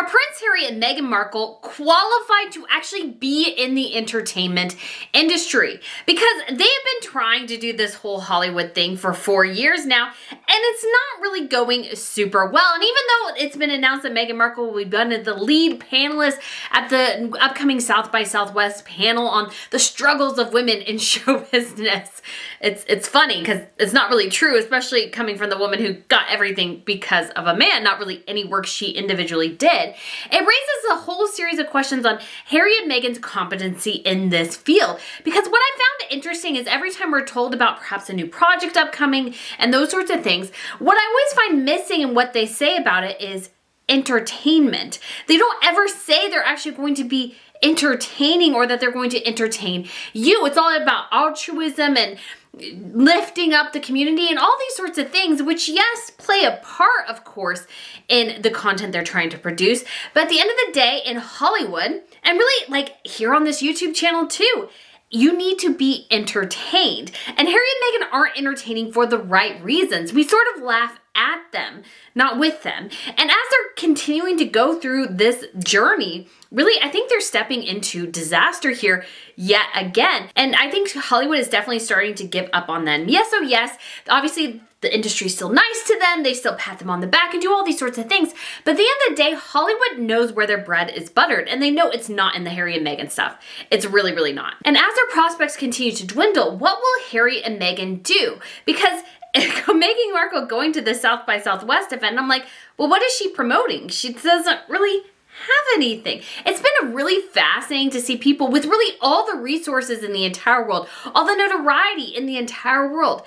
Are Prince Harry and Meghan Markle qualified to actually be in the entertainment industry? Because they have been trying to do this whole Hollywood thing for 4 years now, and it's not really going super well. And even though it's been announced that Meghan Markle will be one of the lead panelists at the upcoming South by Southwest panel on the struggles of women in show business, it's funny because it's not really true, especially coming from the woman who got everything because of a man, not really any work she individually did. It raises a whole series of questions on Harry and Meghan's competency in this field. Because what I found interesting is every time we're told about perhaps a new project upcoming and those sorts of things, what I always find missing in what they say about it is entertainment. They don't ever say they're actually going to be entertaining or that they're going to entertain you. It's all about altruism and lifting up the community and all these sorts of things, which yes, play a part, of course, in the content they're trying to produce. But at the end of the day, in Hollywood, and really like here on this YouTube channel too, you need to be entertained. And Harry and Meghan aren't entertaining for the right reasons. We sort of laugh at them, not with them. And as they're continuing to go through this journey, really, I think they're stepping into disaster here yet again. And I think Hollywood is definitely starting to give up on them. Yes, oh yes, obviously the industry's still nice to them. They still pat them on the back and do all these sorts of things. But at the end of the day, Hollywood knows where their bread is buttered, and they know it's not in the Harry and Meghan stuff. It's really, really not. And as their prospects continue to dwindle, what will Harry and Meghan do? Because Meghan Markle going to the South by Southwest event, I'm like, well, what is she promoting? She doesn't really have anything. It's been really fascinating to see people with really all the resources in the entire world, all the notoriety in the entire world,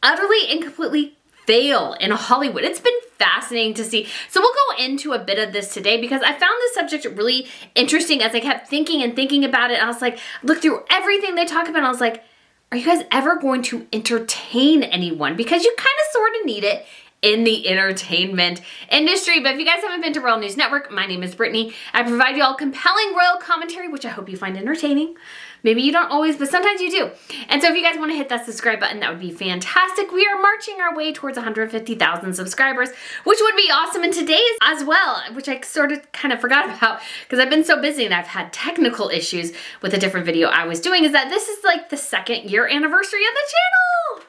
utterly and completely fail in Hollywood. It's been fascinating to see. So we'll go into a bit of this today because I found this subject really interesting as I kept thinking and thinking about it. And I was like, look through everything they talk about. And I was like, are you guys ever going to entertain anyone? Because you kind of sort of need it in the entertainment industry. But if you guys haven't been to Royal News Network, my name is Brittany. I provide you all compelling royal commentary, which I hope you find entertaining. Maybe you don't always, but sometimes you do. And so if you guys want to hit that subscribe button, that would be fantastic. We are marching our way towards 150,000 subscribers, which would be awesome in today's as well, which I sort of kind of forgot about because I've been so busy and I've had technical issues with a different video I was doing, is that this is like the 2nd year anniversary of the channel.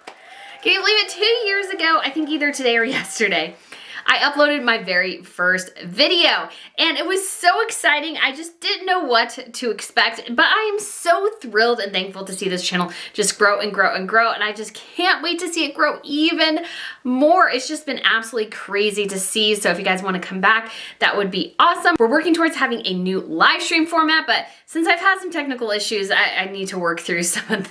Can you believe it? 2 years ago, I think either today or yesterday, I uploaded my very first video and it was so exciting. I just didn't know what to expect, but I am so thrilled and thankful to see this channel just grow and grow and grow, and I just can't wait to see it grow even more. It's just been absolutely crazy to see. So if you guys want to come back, that would be awesome. We're working towards having a new live stream format, but since I've had some technical issues, I need to work through some of those.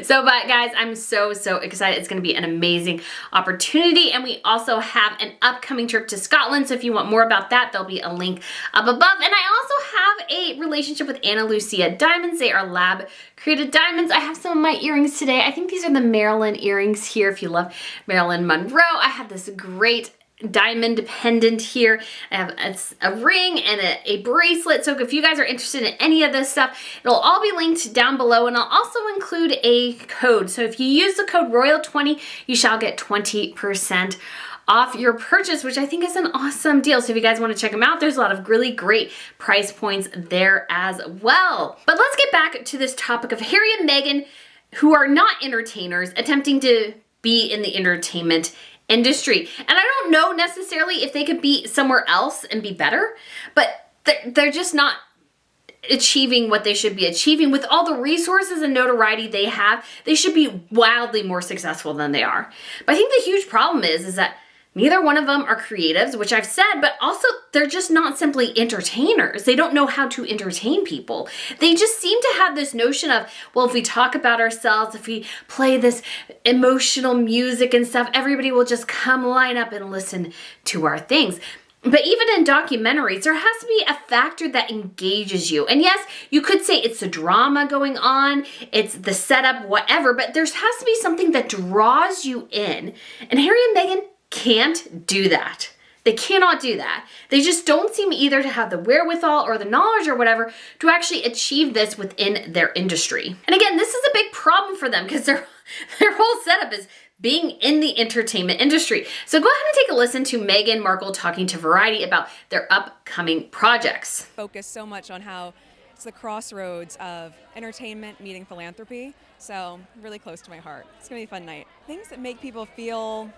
So, but guys, I'm so excited. It's going to be an amazing opportunity. And we also have an upcoming trip to Scotland. So if you want more about that, there'll be a link up above. And I also have a relationship with Ana Lucia Diamonds. They are lab created diamonds. I have some of my earrings today. I think these are the Marilyn earrings here. If you love Marilyn Monroe, I have this great diamond pendant here. I have a ring and a bracelet. So if you guys are interested in any of this stuff, it'll all be linked down below, and I'll also include a code. So if you use the code ROYAL20, you shall get 20% off your purchase, which I think is an awesome deal. So if you guys want to check them out, there's a lot of really great price points there as well. But let's get back to this topic of Harry and Meghan, who are not entertainers, attempting to be in the entertainment industry. And I don't know necessarily if they could be somewhere else and be better, but they're just not achieving what they should be achieving. With all the resources and notoriety they have, they should be wildly more successful than they are. But I think the huge problem is that neither one of them are creatives, which I've said, but also they're just not simply entertainers. They don't know how to entertain people. They just seem to have this notion of, well, if we talk about ourselves, if we play this emotional music and stuff, everybody will just come line up and listen to our things. But even in documentaries, there has to be a factor that engages you. And yes, you could say it's the drama going on, it's the setup, whatever, but there has to be something that draws you in. And Harry and Meghan can't do that. They cannot do that. They just don't seem either to have the wherewithal or the knowledge or whatever to actually achieve this within their industry. And again, this is a big problem for them because their whole setup is being in the entertainment industry. So go ahead and take a listen to Meghan Markle talking to Variety about their upcoming projects. Focus so much on how it's the crossroads of entertainment meeting philanthropy. So really close to my heart. It's gonna be a fun night. Things that make people feel,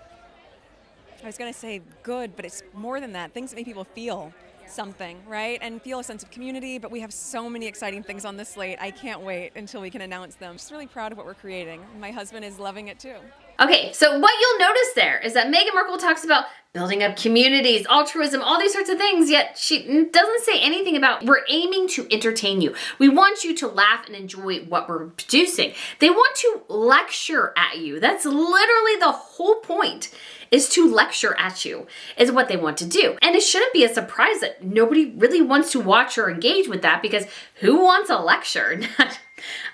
I was gonna say good, but it's more than that. Things that make people feel something, right? And feel a sense of community, but we have so many exciting things on this slate. I can't wait until we can announce them. Just really proud of what we're creating. My husband is loving it too. Okay, so what you'll notice there is that Meghan Markle talks about building up communities, altruism, all these sorts of things, yet she doesn't say anything about we're aiming to entertain you. We want you to laugh and enjoy what we're producing. They want to lecture at you. That's literally the whole point, is to lecture at you, is what they want to do. And it shouldn't be a surprise that nobody really wants to watch or engage with that, because who wants a lecture?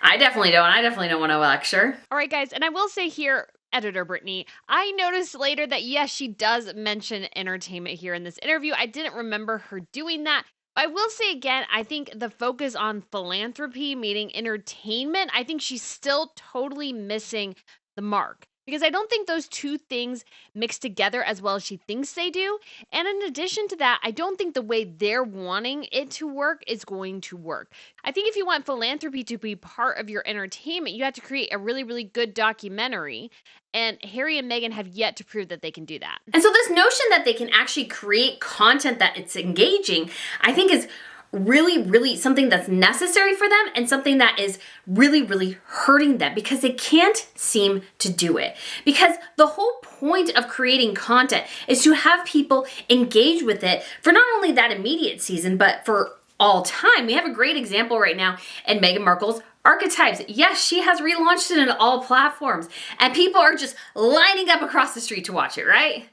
I definitely don't. I definitely don't want a lecture. All right, guys, and I will say here, Editor Brittany, I noticed later that yes, she does mention entertainment here in this interview. I didn't remember her doing that. But I will say again, I think the focus on philanthropy meeting entertainment, I think she's still totally missing the mark. Because I don't think those two things mix together as well as she thinks they do. And in addition to that, I don't think the way they're wanting it to work is going to work. I think if you want philanthropy to be part of your entertainment, you have to create a really, really good documentary. And Harry and Meghan have yet to prove that they can do that. And so this notion that they can actually create content that it's engaging, I think is really something that's necessary for them, and something that is really hurting them, because they can't seem to do it. Because the whole point of creating content is to have people engage with it for not only that immediate season, but for all time. We have a great example right now in Meghan Markle's Archetypes. Yes, she has relaunched it in all platforms, and people are just lining up across the street to watch it, right?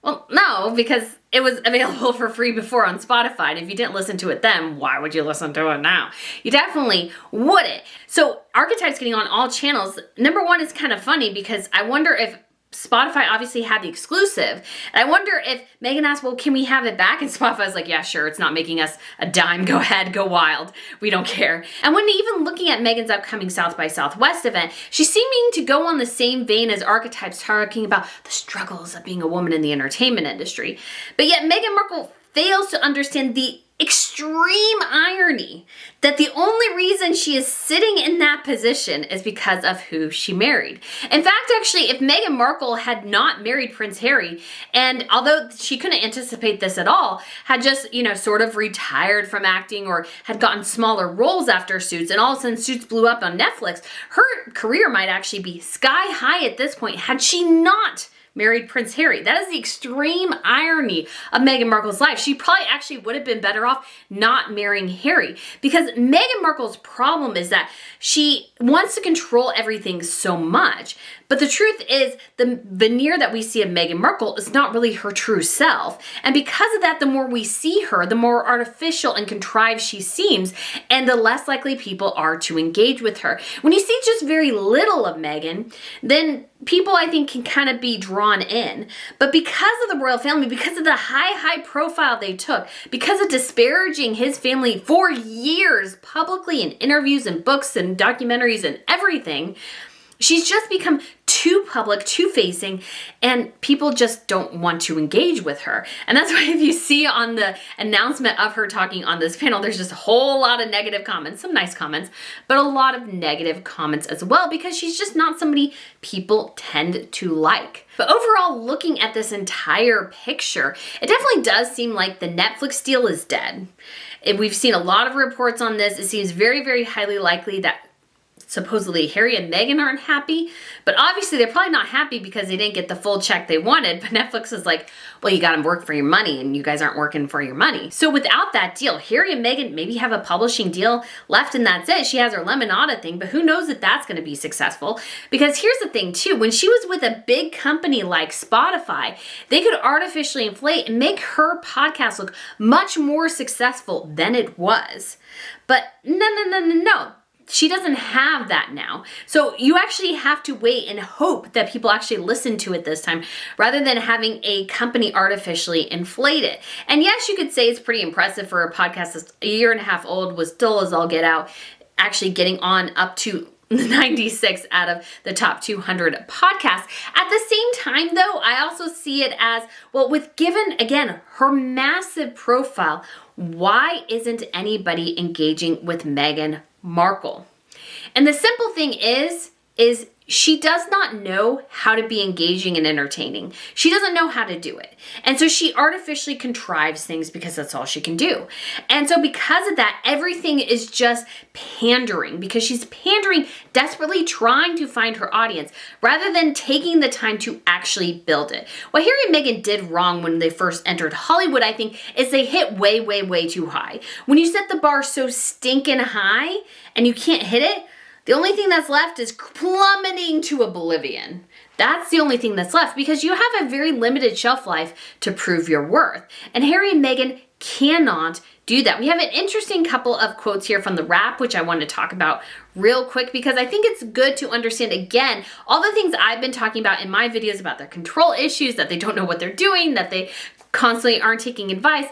Well, no, because it was available for free before on Spotify. And if you didn't listen to it then, why would you listen to it now? You definitely wouldn't. So Archetypes getting on all channels, number one, is kind of funny, because I wonder if Spotify obviously had the exclusive. And I wonder if Meghan asked, well, can we have it back? And Spotify's like, yeah, sure. It's not making us a dime. Go ahead. Go wild. We don't care. And when even looking at Meghan's upcoming South by Southwest event, she's seeming to go on the same vein as Archetypes, talking about the struggles of being a woman in the entertainment industry. But yet Meghan Markle fails to understand the extreme irony that the only reason she is sitting in that position is because of who she married. In fact, actually, if Meghan Markle had not married Prince Harry, and although she couldn't anticipate this at all, had just, sort of retired from acting or had gotten smaller roles after Suits, and all of a sudden Suits blew up on Netflix, her career might actually be sky high at this point had she not married Prince Harry. That is the extreme irony of Meghan Markle's life. She probably actually would have been better off not marrying Harry, because Meghan Markle's problem is that she wants to control everything so much. But the truth is, the veneer that we see of Meghan Markle is not really her true self. And because of that, the more we see her, the more artificial and contrived she seems, and the less likely people are to engage with her. When you see just very little of Meghan, then people, I think, can kind of be drawn in. But because of the royal family, because of the high profile they took, because of disparaging his family for years publicly in interviews and books and documentaries and everything, she's just become too public, too facing, and people just don't want to engage with her. And that's why if you see on the announcement of her talking on this panel, there's just a whole lot of negative comments, some nice comments, but a lot of negative comments as well, because she's just not somebody people tend to like. But overall, looking at this entire picture, it definitely does seem like the Netflix deal is dead. And we've seen a lot of reports on this. It seems very highly likely that supposedly Harry and Meghan aren't happy, but obviously they're probably not happy because they didn't get the full check they wanted. But Netflix is like, well, you got to work for your money, and you guys aren't working for your money. So without that deal, Harry and Meghan maybe have a publishing deal left, and that's it. She has her Lemonada thing, but who knows if that's going to be successful? Because here's the thing too, when she was with a big company like Spotify, they could artificially inflate and make her podcast look much more successful than it was. But no. She doesn't have that now. So you actually have to wait and hope that people actually listen to it this time, rather than having a company artificially inflate it. And yes, you could say it's pretty impressive for a podcast that's a year and a half old, was still as all get out, actually getting on up to 96 out of the top 200 podcasts. At the same time, though, I also see it as, well, with given, again, her massive profile, why isn't anybody engaging with Meghan Markle? And the simple thing is she does not know how to be engaging and entertaining. She doesn't know how to do it. And so she artificially contrives things because that's all she can do. And so because of that, everything is just pandering, because she's pandering, desperately trying to find her audience rather than taking the time to actually build it. What Harry and Meghan did wrong when they first entered Hollywood, I think, is they hit way, way, way too high. When you set the bar so stinking high and you can't hit it, the only thing that's left is plummeting to oblivion. That's the only thing that's left, because you have a very limited shelf life to prove your worth. And Harry and Meghan cannot do that. We have an interesting couple of quotes here from the Wrap, which I want to talk about real quick, because I think it's good to understand, again, all the things I've been talking about in my videos about their control issues, that they don't know what they're doing, that they constantly aren't taking advice,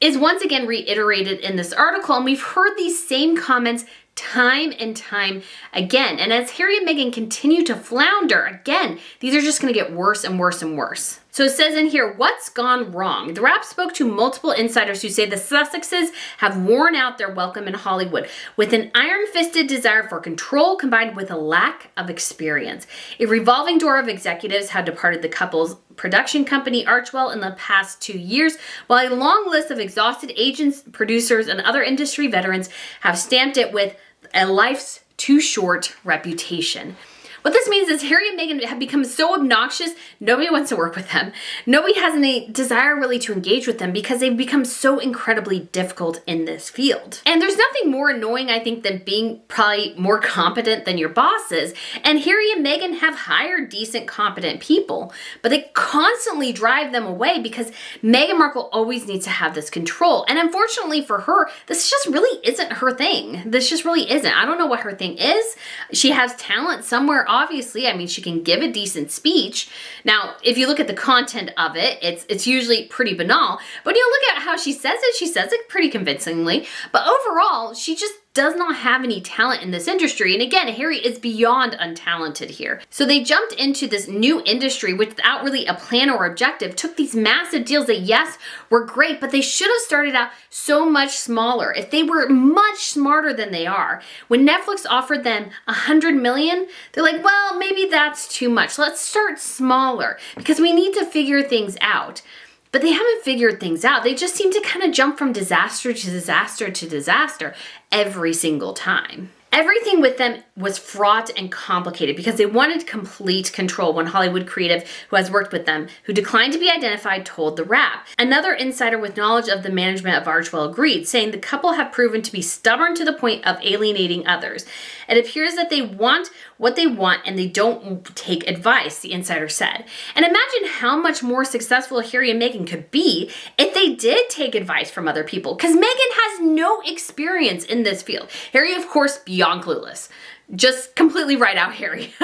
is once again reiterated in this article. And we've heard these same comments time and time again. And as Harry and Meghan continue to flounder, again, these are just going to get worse and worse and worse. So it says in here, what's gone wrong? The Wrap spoke to multiple insiders who say the Sussexes have worn out their welcome in Hollywood with an iron-fisted desire for control combined with a lack of experience. A revolving door of executives had departed the couple's production company Archwell in the past 2 years, while a long list of exhausted agents, producers, and other industry veterans have stamped it with a life's too short reputation. What this means is Harry and Meghan have become so obnoxious, nobody wants to work with them. Nobody has any desire really to engage with them because they've become so incredibly difficult in this field. And there's nothing more annoying, I think, than being probably more competent than your bosses. And Harry and Meghan have hired decent, competent people, but they constantly drive them away because Meghan Markle always needs to have this control. And unfortunately for her, this just really isn't her thing. This just really isn't. I don't know what her thing is. She has talent somewhere, obviously. I mean, she can give a decent speech. Now, if you look at the content of it, it's usually pretty banal. But you look at how she says it pretty convincingly. But overall, she just does not have any talent in this industry. And again, Harry is beyond untalented here. So they jumped into this new industry without really a plan or objective, took these massive deals that, yes, were great, but they should have started out so much smaller. If they were much smarter than they are, when Netflix offered them $100 million, they're like, well, maybe that's too much. Let's start smaller because we need to figure things out. But they haven't figured things out. They just seem to kind of jump from disaster to disaster to disaster every single time. Everything with them was fraught and complicated because they wanted complete control. One Hollywood creative who has worked with them, who declined to be identified, told the Wrap. Another insider with knowledge of the management of Archwell agreed, saying the couple have proven to be stubborn to the point of alienating others. It appears that they want what they want and they don't take advice, the insider said. And imagine how much more successful Harry and Meghan could be if they did take advice from other people, because Meghan has no experience in this field. Harry, of course, beyond clueless. Just completely write out Harry.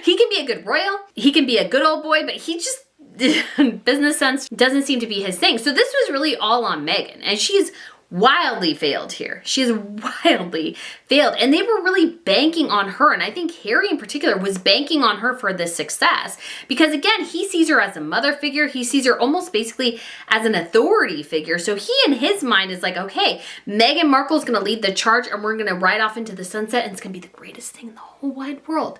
He can be a good royal, he can be a good old boy, but he just, business sense doesn't seem to be his thing. So this was really all on Meghan, and she's wildly failed here. She's wildly failed. And they were really banking on her. And I think Harry in particular was banking on her for this success. Because again, he sees her as a mother figure. He sees her almost basically as an authority figure. So he in his mind is like, okay, Meghan Markle's going to lead the charge and we're going to ride off into the sunset and it's going to be the greatest thing in the whole wide world.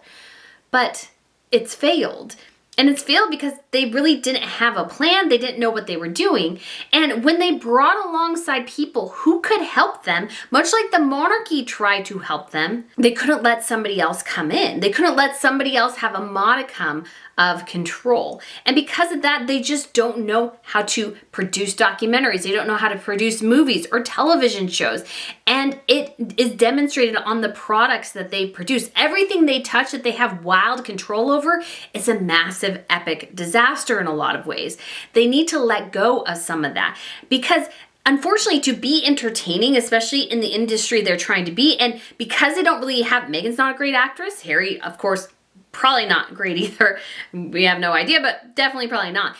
But it's failed. And it's failed because they really didn't have a plan. They didn't know what they were doing. And when they brought alongside people who could help them, much like the monarchy tried to help them, they couldn't let somebody else come in. They couldn't let somebody else have a modicum of control. And because of that, they just don't know how to produce documentaries. They don't know how to produce movies or television shows. And it is demonstrated on the products that they produce. Everything they touch that they have wild control over is a massive, epic disaster in a lot of ways. They need to let go of some of that because unfortunately, to be entertaining, especially in the industry they're trying to be, and because they don't really have, Meghan's not a great actress, Harry, of course, probably not great either. We have no idea, but definitely probably not.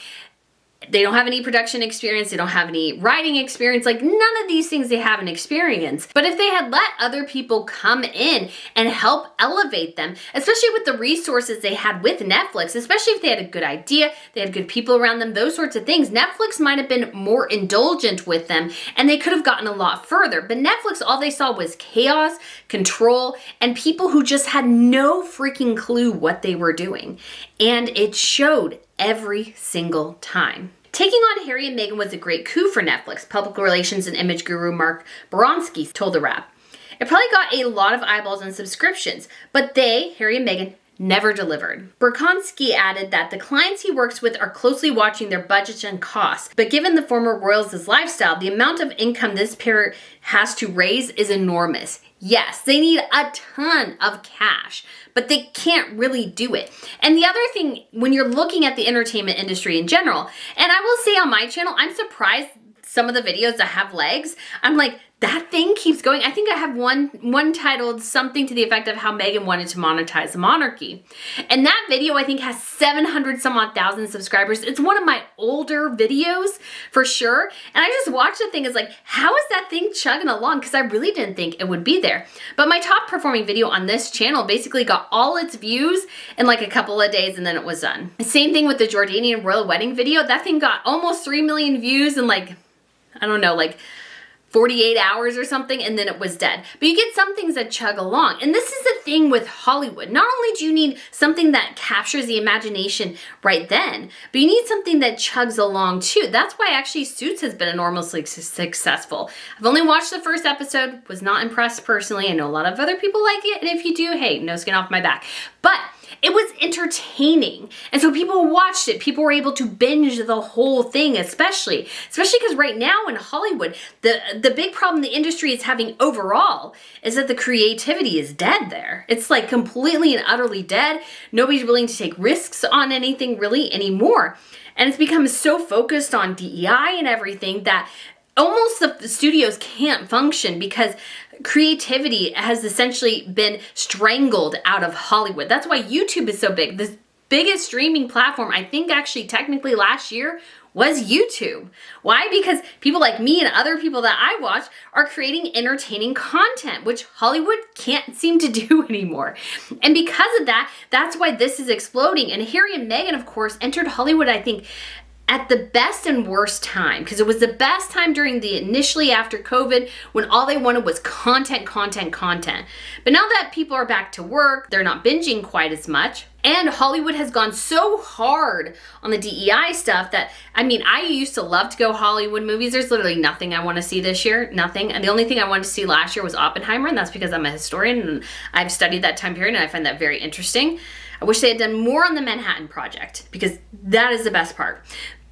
They don't have any production experience. They don't have any writing experience. Like, none of these things they have an experience. But if they had let other people come in and help elevate them, especially with the resources they had with Netflix, especially if they had a good idea, they had good people around them, those sorts of things, Netflix might have been more indulgent with them and they could have gotten a lot further. But Netflix, all they saw was chaos, control, and people who just had no freaking clue what they were doing. And it showed every single time. Taking on Harry and Meghan was a great coup for Netflix, public relations and image guru Mark Baronski told The Wrap. It probably got a lot of eyeballs and subscriptions, but they, Harry and Meghan, never delivered. Baronski added that the clients he works with are closely watching their budgets and costs, but given the former royals' lifestyle, the amount of income this pair has to raise is enormous. Yes, they need a ton of cash, but they can't really do it. And the other thing, when you're looking at the entertainment industry in general, and I will say on my channel, I'm surprised some of the videos that have legs, I'm like, that thing keeps going. I think I have one titled something to the effect of how Meghan wanted to monetize the monarchy. And that video I think has 700 some odd thousand subscribers. It's one of my older videos for sure. And I just watched the thing as like, how is that thing chugging along? Because I really didn't think it would be there. But my top performing video on this channel basically got all its views in like a couple of days and then it was done. Same thing with the Jordanian royal wedding video. That thing got almost 3 million views in like, I don't know, like 48 hours or something, and then it was dead. But you get some things that chug along. And this is the thing with Hollywood. Not only do you need something that captures the imagination right then, but you need something that chugs along too. That's why actually Suits has been enormously successful. I've only watched the first episode, was not impressed personally. I know a lot of other people like it, and if you do, hey, no skin off my back. But it was entertaining. And so people watched it. People were able to binge the whole thing, especially because right now in Hollywood, the big problem the industry is having overall is that the creativity is dead there. It's like completely and utterly dead. Nobody's willing to take risks on anything really anymore. And it's become so focused on DEI and everything that almost the studios can't function because creativity has essentially been strangled out of Hollywood. That's why YouTube is so big. The biggest streaming platform, I think actually technically last year, was YouTube. Why? Because people like me and other people that I watch are creating entertaining content, which Hollywood can't seem to do anymore. And because of that, that's why this is exploding. And Harry and Meghan, of course, entered Hollywood, I think, at the best and worst time, because it was the best time during the initially after COVID when all they wanted was content. But now that people are back to work, they're not binging quite as much. And Hollywood has gone so hard on the DEI stuff that, I mean, I used to love to go Hollywood movies. There's literally nothing I want to see this year, nothing. And the only thing I wanted to see last year was Oppenheimer, and that's because I'm a historian and I've studied that time period and I find that very interesting. I wish they had done more on the Manhattan Project because that is the best part.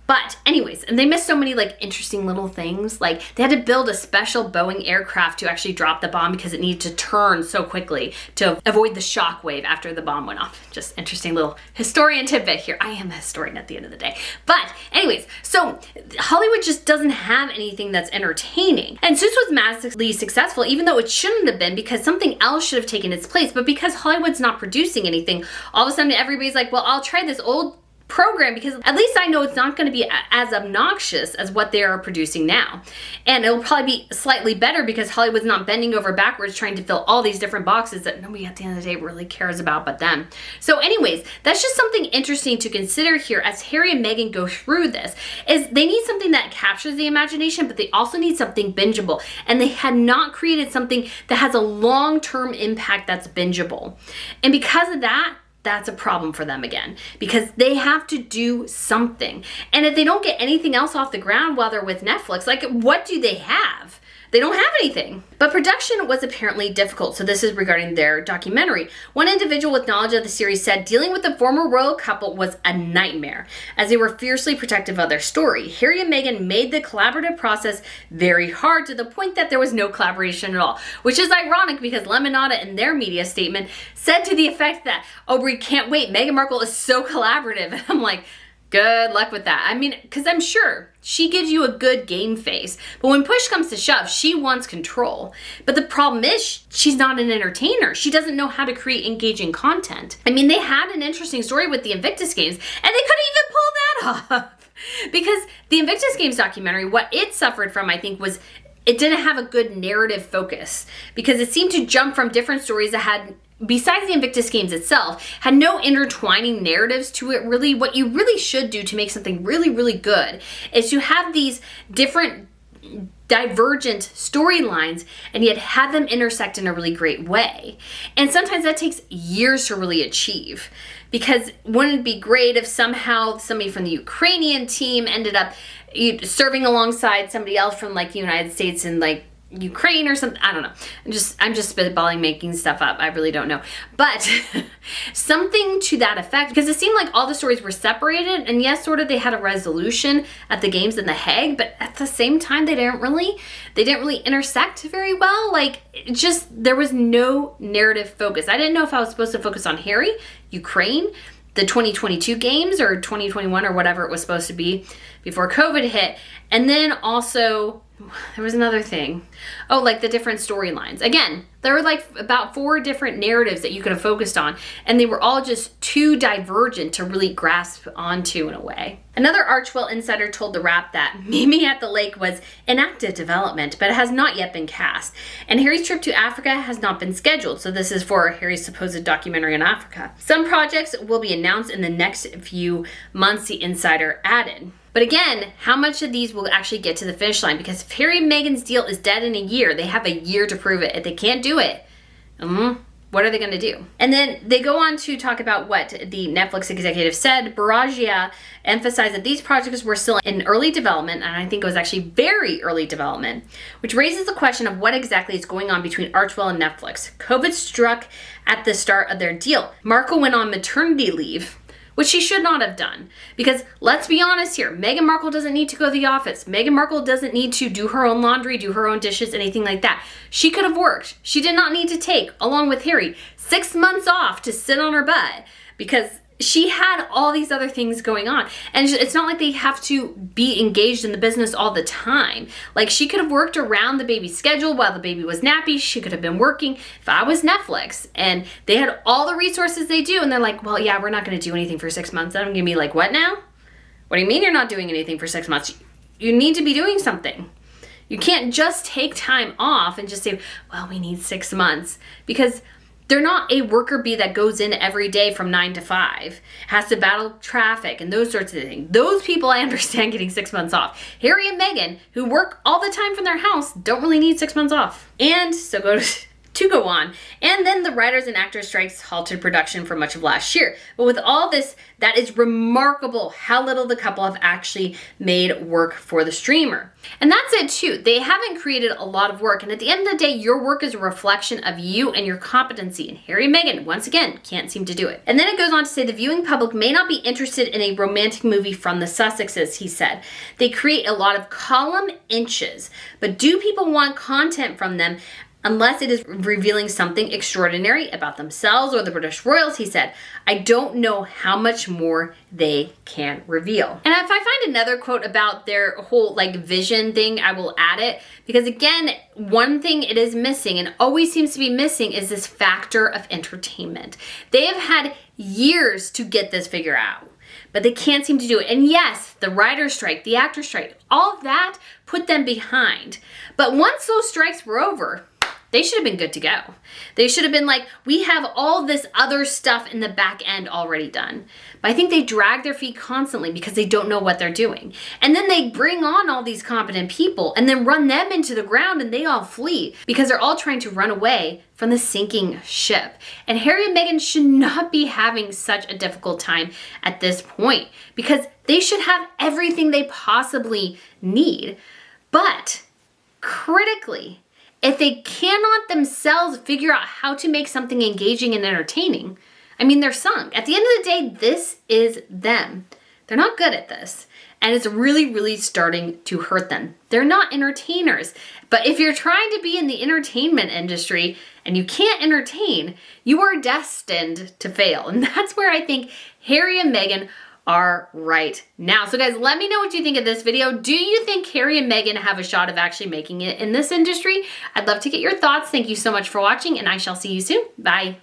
But anyways, and they missed so many like interesting little things. Like they had to build a special Boeing aircraft to actually drop the bomb because it needed to turn so quickly to avoid the shock wave after the bomb went off. Just interesting little historian tidbit here. I am a historian at the end of the day. But anyways, so Hollywood just doesn't have anything that's entertaining. And Suits was massively successful, even though it shouldn't have been because something else should have taken its place. But because Hollywood's not producing anything, all of a sudden everybody's like, well, I'll try this old program because at least I know it's not going to be as obnoxious as what they are producing now. And it'll probably be slightly better because Hollywood's not bending over backwards trying to fill all these different boxes that nobody at the end of the day really cares about but them. So anyways, that's just something interesting to consider here as Harry and Meghan go through this, is they need something that captures the imagination, but they also need something bingeable. And they had not created something that has a long-term impact that's bingeable. And because of that, that's a problem for them again because they have to do something. And if they don't get anything else off the ground while they're with Netflix, like what do they have? They don't have anything. But production was apparently difficult. So this is regarding their documentary. One individual with knowledge of the series said dealing with the former royal couple was a nightmare as they were fiercely protective of their story. Harry and Meghan made the collaborative process very hard to the point that there was no collaboration at all, which is ironic because Lemonada in their media statement said to the effect that, oh, we can't wait. Meghan Markle is so collaborative. And I'm like, good luck with that. I mean, because I'm sure she gives you a good game face, but when push comes to shove, she wants control. But the problem is she's not an entertainer. She doesn't know how to create engaging content. I mean, they had an interesting story with the Invictus games and they couldn't even pull that off. Because the Invictus Games documentary, what it suffered from, I think, was it didn't have a good narrative focus, because it seemed to jump from different stories that had, besides the Invictus Games itself, had no intertwining narratives to it really. What you really should do to make something really, really good is to have these different divergent storylines and yet have them intersect in a really great way. And sometimes that takes years to really achieve, because wouldn't it be great if somehow somebody from the Ukrainian team ended up serving alongside somebody else from like the United States and like Ukraine or something. I don't know. I'm just spitballing, making stuff up. I really don't know. But something to that effect, because it seemed like all the stories were separated, and yes, sort of they had a resolution at the games in The Hague, but at the same time they didn't really intersect very well. Like, there was no narrative focus. I didn't know if I was supposed to focus on Harry, Ukraine, the 2022 games or 2021 or whatever it was supposed to be before COVID hit. And then also there was another thing. Oh, like the different storylines. Again, there were like about 4 different narratives that you could have focused on, and they were all just too divergent to really grasp onto in a way. Another Archewell insider told The Wrap that Mimi at the Lake was in active development, but it has not yet been cast. And Harry's trip to Africa has not been scheduled, so this is for Harry's supposed documentary on Africa. Some projects will be announced in the next few months, the insider added. But again, how much of these will actually get to the finish line? Because if Harry and Meghan's deal is dead in a year, they have a year to prove it. If they can't do it, what are they going to do? And then they go on to talk about what the Netflix executive said. Baragia emphasized that these projects were still in early development, and I think it was actually very early development, which raises the question of what exactly is going on between Archewell and Netflix. COVID struck at the start of their deal. Markle went on maternity leave, which she should not have done. Because let's be honest here, Meghan Markle doesn't need to go to the office. Meghan Markle doesn't need to do her own laundry, do her own dishes, anything like that. She could have worked. She did not need to take, along with Harry, 6 months off to sit on her butt, because she had all these other things going on. And it's not like they have to be engaged in the business all the time. Like, she could have worked around the baby's schedule while the baby was nappy. She could have been working. If I was Netflix and they had all the resources they do, and they're like, well, yeah, we're not going to do anything for 6 months. Then I'm going to be like, what now? What do you mean you're not doing anything for 6 months? You need to be doing something. You can't just take time off and just say, well, we need 6 months, because they're not a worker bee that goes in every day from 9 to 5, has to battle traffic and those sorts of things. Those people, I understand getting 6 months off. Harry and Meghan, who work all the time from their house, don't really need 6 months off. And so go on. And then the writers and actors strikes halted production for much of last year. But with all this, that is remarkable how little the couple have actually made work for the streamer. And that's it too. They haven't created a lot of work. And at the end of the day, your work is a reflection of you and your competency. And Harry and Meghan, once again, can't seem to do it. And then it goes on to say the viewing public may not be interested in a romantic movie from the Sussexes, he said. They create a lot of column inches. But do people want content from them? Unless it is revealing something extraordinary about themselves or the British royals, he said. I don't know how much more they can reveal. And if I find another quote about their whole vision thing, I will add it. Because again, one thing it is missing and always seems to be missing is this factor of entertainment. They have had years to get this figured out, but they can't seem to do it. And yes, the writer's strike, the actor's strike, all of that put them behind. But once those strikes were over, they should have been good to go. They should have been like, we have all this other stuff in the back end already done. But I think they drag their feet constantly because they don't know what they're doing. And then they bring on all these competent people and then run them into the ground and they all flee because they're all trying to run away from the sinking ship. And Harry and Meghan should not be having such a difficult time at this point because they should have everything they possibly need. But critically, if they cannot themselves figure out how to make something engaging and entertaining, I mean, they're sunk. At the end of the day, this is them. They're not good at this. And it's really, really starting to hurt them. They're not entertainers. But if you're trying to be in the entertainment industry and you can't entertain, you are destined to fail. And that's where I think Harry and Meghan are right now. So guys, let me know what you think of this video. Do you think Harry and Meghan have a shot of actually making it in this industry? I'd love to get your thoughts. Thank you so much for watching, and I shall see you soon. Bye.